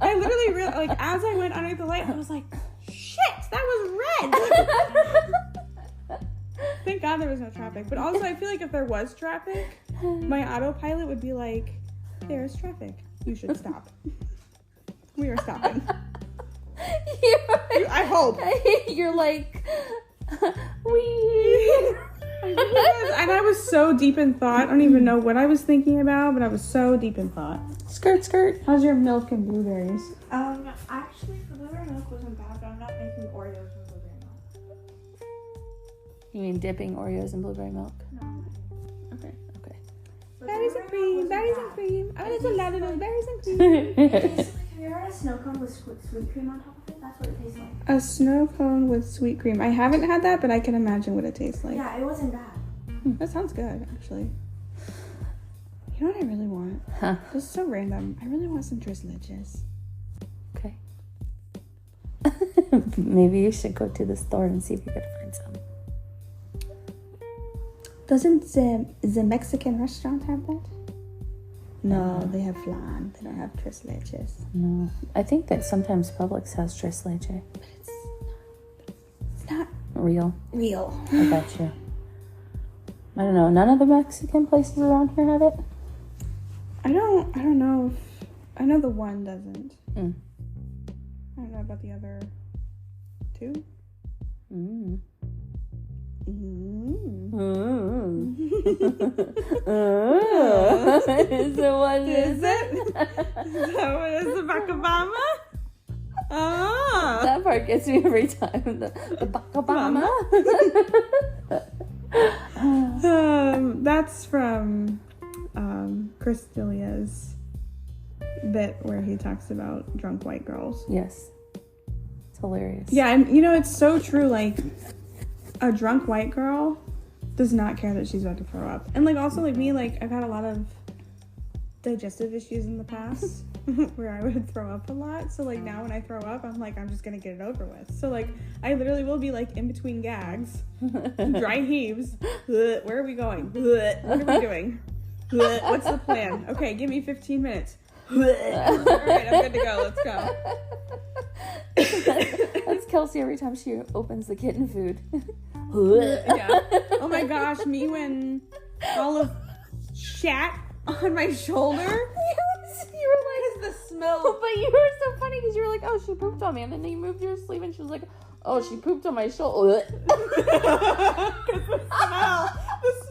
I literally like as I went underneath the light, I was like, shit, that was red. Thank God there was no traffic. But also I feel like if there was traffic, my autopilot would be like, there's traffic, you should stop. We are stopping. I hope. You're like, And I was so deep in thought. I don't even know what I was thinking about, but I was so deep in thought. Skirt, skirt. How's your milk and blueberries? Actually, the blueberry milk wasn't bad, but I'm not making Oreos with blueberry milk. You mean dipping Oreos in blueberry milk? No. Okay. But Berries the and blueberry cream, milk berries wasn't and cream. I want a lot of those berries and cream. bad. Have you ever had a snow cone with sweet cream on top of it? That's what it tastes like. A snow cone with sweet cream. I haven't had that, but I can imagine what it tastes like. Yeah, it wasn't bad. That sounds good, actually. You know what I really want? Huh. This is so random. I really want some drizzliches. Okay. Maybe you should go to the store and see if you could find some. Doesn't the Mexican restaurant have that? No, they have flan. They don't have tres leches. No. I think that sometimes Publix has tres leche. But it's not Real. real. I bet you. I don't know. None of the Mexican places around here have it? I don't know if, I know the one doesn't. Mm. I don't know about the other two. Mm. Mm. So what Is it? So what is the Bacabama? Ah. That part gets me every time. The Bacabama. That's from Chris D'Elia's bit where he talks about drunk white girls. Yes. It's hilarious. Yeah, and you know, it's so true. Like, a drunk white girl does not care that she's about to throw up. And like, also like me, like I've had a lot of digestive issues in the past. where I would throw up a lot. So, like, now when I throw up, I'm like, I'm just gonna get it over with. So, like, I literally will be, like, in between gags, dry heaves. Where are we going? What are we doing? What's the plan? Okay, give me 15 minutes. All right, I'm good to go. Let's go. That's Kelsey every time she opens the kitten food. Yeah. Oh my gosh, me when Olive shat on my shoulder. You were like, the smell. but you were so funny because you were like, oh, she pooped on me. And then you moved your sleeve and she was like, oh, she pooped on my shoulder. Because the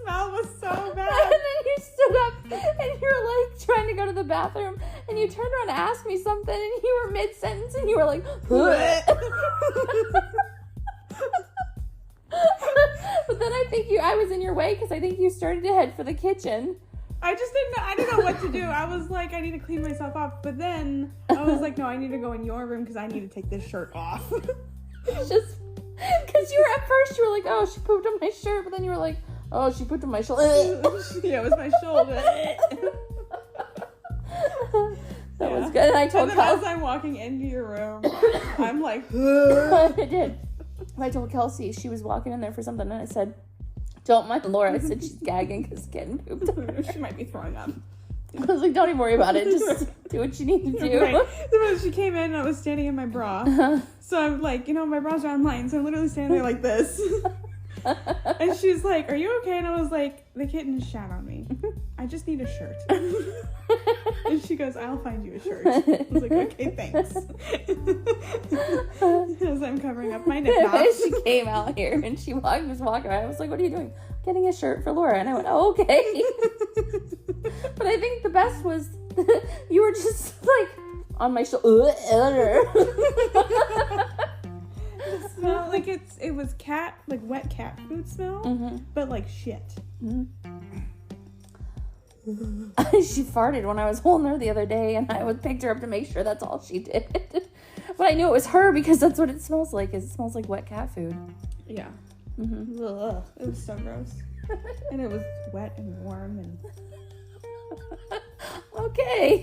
smell was so bad. And then you stood up and you were like trying to go to the bathroom and you turned around to ask me something and you were mid-sentence and you were like, but then I was in your way because I think you started to head for the kitchen. I didn't know what to do. I was like, I need to clean myself up. But then I was like, no, I need to go in your room because I need to take this shirt off. Just because you were at first, you were like, oh, she pooped on my shirt. But then you were like, oh, she pooped on my shoulder. Yeah, it was my shoulder. That was good. And I told Kelsey. As I'm walking into your room, I'm like, I did. I told Kelsey she was walking in there for something, and I said, don't mind Laura. I said she's gagging because getting pooped on her. She might be throwing up. I was like, don't even worry about it. Just do what you need to do. Right. So she came in and I was standing in my bra. So I'm like, my bras are online. So I'm literally standing there like this. And she's like, are you okay? And I was like, the kitten shat on me. I just need a shirt. And she goes, I'll find you a shirt. I was like, okay, thanks. As I'm covering up my nip knots. She came out here and she was walking around. I was like, what are you doing? Getting a shirt for Laura. And I went, oh, okay. But I think the best was you were just like on my shoulder. The smell, like it was cat, like wet cat food smell, but like shit. She farted when I was holding her the other day, and I picked her up to make sure that's all she did. But I knew it was her because that's what it smells like. It smells like wet cat food. Yeah. Ugh. It was so gross. And it was wet and warm and. Okay.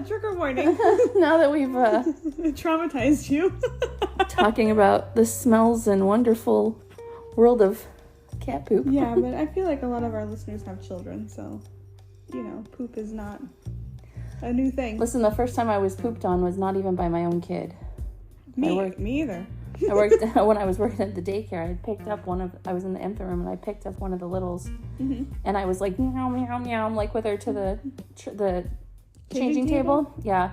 Trigger warning. Now that we've traumatized you. talking about the smells and wonderful world of cat poop. Yeah, but I feel like a lot of our listeners have children, so poop is not a new thing. Listen, the first time I was pooped on was not even by my own kid. Me either. I worked when I was working at the daycare. I was in the infant room and I picked up one of the littles, and I was like meow meow meow, like with her to the changing table. Yeah,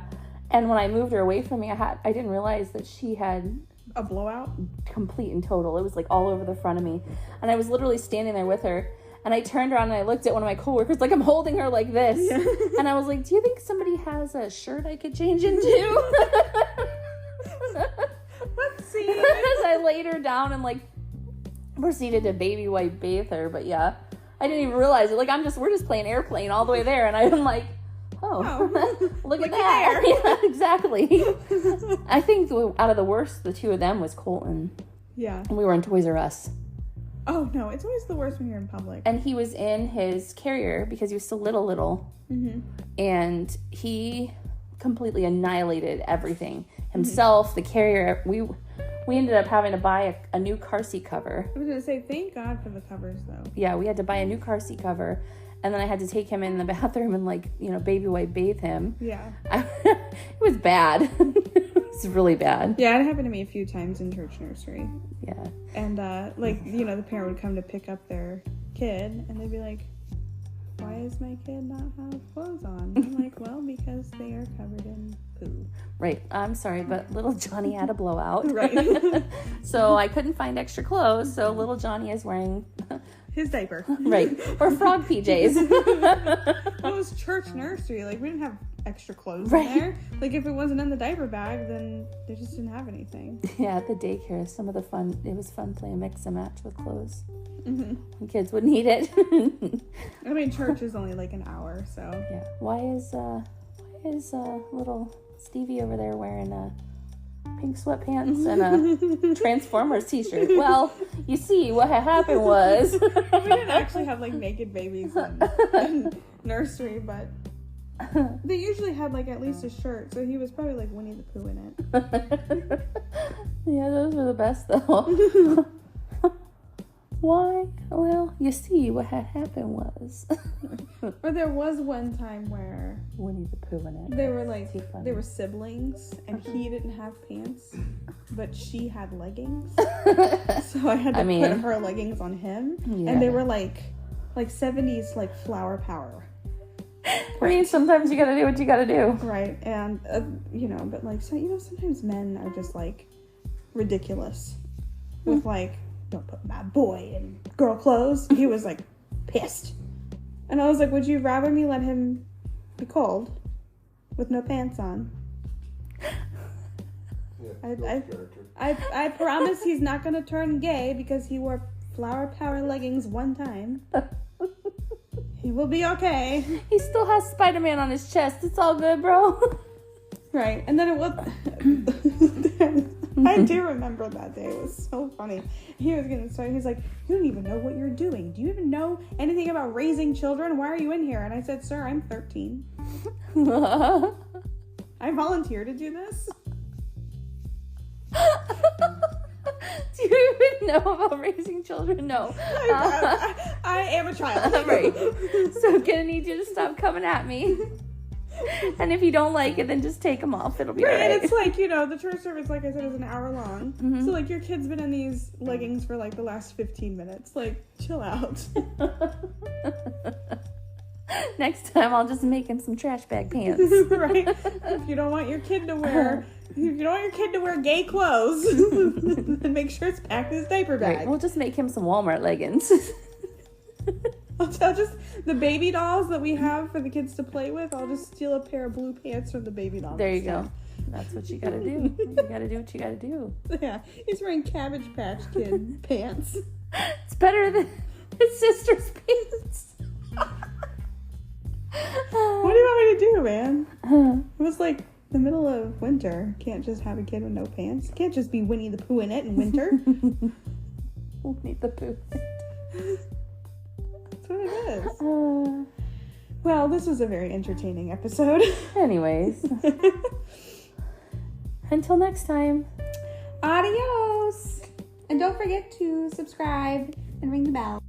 and when I moved her away from me, I didn't realize that she had a blowout, complete and total. It was like all over the front of me, and I was literally standing there with her. And I turned around and I looked at one of my coworkers, like I'm holding her like this, and I was like, "Do you think somebody has a shirt I could change into?" Let's see. As I laid her down and like proceeded to baby wipe bathe her, but yeah, I didn't even realize it. Like we're just playing airplane all the way there, and I'm like, oh. Look at that. Yeah, exactly. I think out of the worst, the two of them was Colton. Yeah. And we were in Toys R Us. Oh no, it's always the worst when you're in public. And he was in his carrier because he was still little, and he completely annihilated everything. Himself, the carrier. We ended up having to buy a new car seat cover. I was gonna say, thank God for the covers though. Yeah, we had to buy a new car seat cover, and then I had to take him in the bathroom and baby wipe bathe him. Yeah. It was bad. It was really bad. Yeah, it happened to me a few times in church nursery. Yeah. And the parent would come to pick up their kid, and they'd be like, "Why does my kid not have clothes on?" I'm like, "Well, because they are covered in poo." Right. I'm sorry, but little Johnny had a blowout. Right. So I couldn't find extra clothes, so little Johnny is wearing his diaper. Right. Or frog PJs. It was church nursery. Like, we didn't have extra clothes in there. Like, if it wasn't in the diaper bag, then they just didn't have anything. Yeah, at the daycare, it was fun playing mix and match with clothes. When kids would need it. I mean, church is only like an hour, so. Yeah. Why is little Stevie over there wearing pink sweatpants and a Transformers t-shirt? Well, you see, what had happened was... We didn't actually have, like, naked babies in nursery, but... They usually had like at least a shirt, so he was probably like Winnie the Pooh in it. Yeah, those were the best though. Why? Well, you see, what had happened was Or there was one time where Winnie the Pooh in it. they were like Too funny. they were siblings, and he didn't have pants, but she had leggings. So I had to put her leggings on him, and they were like 70s like flower power. I mean, sometimes you gotta do what you gotta do. Right, and but like sometimes men are just like ridiculous with like, don't put my boy in girl clothes. He was like pissed, and I was like, would you rather me let him be cold with no pants on? Yeah, I promise he's not gonna turn gay because he wore flower power leggings one time. He will be okay. He still has Spider-Man on his chest. It's all good, bro. Right, and then it was. I do remember that day. It was so funny. He was gonna start. He's like, "You don't even know what you're doing. Do you even know anything about raising children? Why are you in here?" And I said, "Sir, I'm 13. I volunteer to do this." Do you even know about raising children? No. I am a child. Right. So I'm gonna need you to stop coming at me. And if you don't like it, then just take them off. It'll be Right, alright. and it's like, the church service, like I said, is an hour long. Mm-hmm. So, like, your kid's been in these leggings for, like, the last 15 minutes. Like, chill out. Next time, I'll just make him some trash bag pants. Right? If you don't want your kid to wear... If you don't want your kid to wear gay clothes, then make sure it's packed in his diaper bag. Right. We'll just make him some Walmart leggings. I'll just... The baby dolls that we have for the kids to play with, I'll just steal a pair of blue pants from the baby doll. There you go. That's what you gotta do. You gotta do what you gotta do. Yeah, he's wearing Cabbage Patch Kid pants. It's better than his sister's pants. What do you want me to do, man? It was like the middle of winter. Can't just have a kid with no pants. Can't just be Winnie the Pooh in it in winter. Winnie the Pooh. That's what it is. Well, this was a very entertaining episode. Anyways. Until next time. Adios! And don't forget to subscribe and ring the bell.